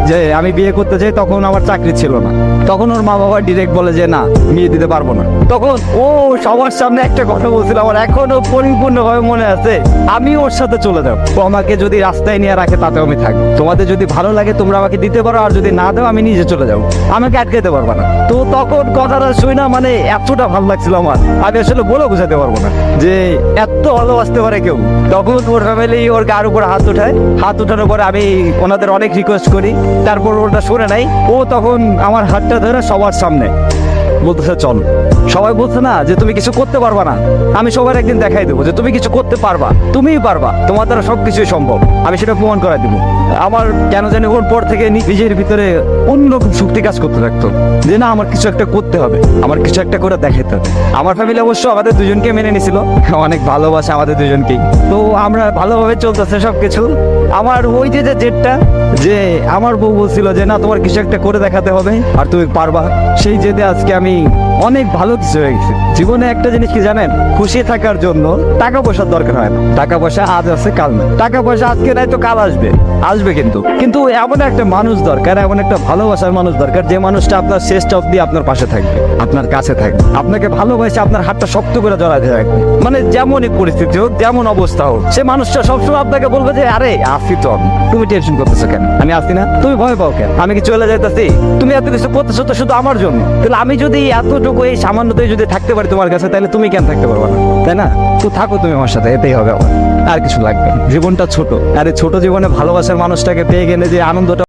যে আমি বিয়ে করতে চাই, তখন আমার চাকরি ছিল না। তখন ওর মা বাবা ডিরেক্ট বলে যে না, বিয়ে দিতে পারবো না। তখন ও সবার সামনে একটা কথা বলছিল, আমার এখনো পরিপূর্ণভাবে মনে আছে, আমি ওর সাথে চলে যাবো। ও আমাকে যদি রাস্তায় নিয়ে রাখে তাতেও আমি থাকবো। তোমাদের যদি ভালো লাগে তোমরা আমাকে দিতে পারো, আর যদি না দাও আমি নিজে চলে যাবো, আমাকে আটকাতে পারবে না। তো তখন কথাটা শুই না, মানে এতটা ভালো লাগছিল আমার, আমি আসলে বলে বোঝাতে পারবো না যে এত ভালোবাসতে পারে কেউ। তখন ওর ফ্যামিলি ওর গার উপর হাত উঠায়, হাত উঠানোর পরে আমি ওনাদের অনেক রিকোয়েস্ট করি, তারপর ওটা শুনে নাই। ও তখন আমার হাতটা ধরে সবার সামনে বলতেছে চল। সবাই বলছে না যে তুমি কিছু করতে পারবা না, আমি সবার একদিন দেখাই দেবো যে তুমি কিছু করতে পারবা, তুমিই পারবা, তোমার দ্বারা সবকিছুই সম্ভব, আমি সেটা প্রমাণ করাই দিব। আমার কেন জানি ওর পর থেকে নিজের ভিতরে অন্যরকম শক্তি কাজ করতে থাকতো যে না, আমার কিছু একটা করতে হবে, আমার কিছু একটা করে দেখাতে হবে। আমার ফ্যামিলি অবশ্য আমাদের দুজনকে মেনে নিছিল, অনেক ভালোবাসে আমাদের দুজনকেই। তো আমরা ভালোভাবে চলতেছে সবকিছু। আমার ওই যে জেদটা, যে আমার বউ বলছিল যে না, তোমার কিছু একটা করে দেখাতে হবে আর তুমি পারবা, সেই জেদে আজকে আমি অনেক ভালো কিছু হয়ে গেছে জীবনে। একটা জিনিস কি জানেন, খুশি থাকার জন্য টাকা পয়সার দরকার হয় না। টাকা পয়সা আজ আছে কাল নেই, টাকা পয়সা আজকে নাই তো কাল আসবে, আসবে কিন্তু এমন একটা মানুষ দরকার, এমন একটা ভালোবাসার মানুষ দরকার, যে মানুষটা আপনার শেষ অবধি আপনার পাশে থাকবে, আপনার কাছে থাকবে, আপনাকে ভালোবাসে আপনার হাতটা শক্ত করে জড়াতে থাকবে। মানে যেমনই পরিস্থিতি হোক, যেমন অবস্থা হোক, সে মানুষটা সবসময় আপনাকে বলবে যে আরে আসি তো, তুমি টেনশন করতেছো কেন, আমি আসি না, তুমি ভয় পাও কেন, আমি কি চলে যাইতেছি, তুমি এত কিছু করতেছো তো শুধু আমার জন্য। তাহলে আমি যদি এতটুকু এই সামান্যতেই যদি থাকতে পারি তোমার কাছে, তাহলে তুমি কেন থাকতে পারবে না, তাই না? তো থাকো তুমি আমার সাথে, এটাই হবে আমার, আর কিছু লাগবে না। জীবনটা ছোট, আর এই ছোট জীবনে ভালোবাসার মানুষটাকে পেয়ে গেলে যে আনন্দটা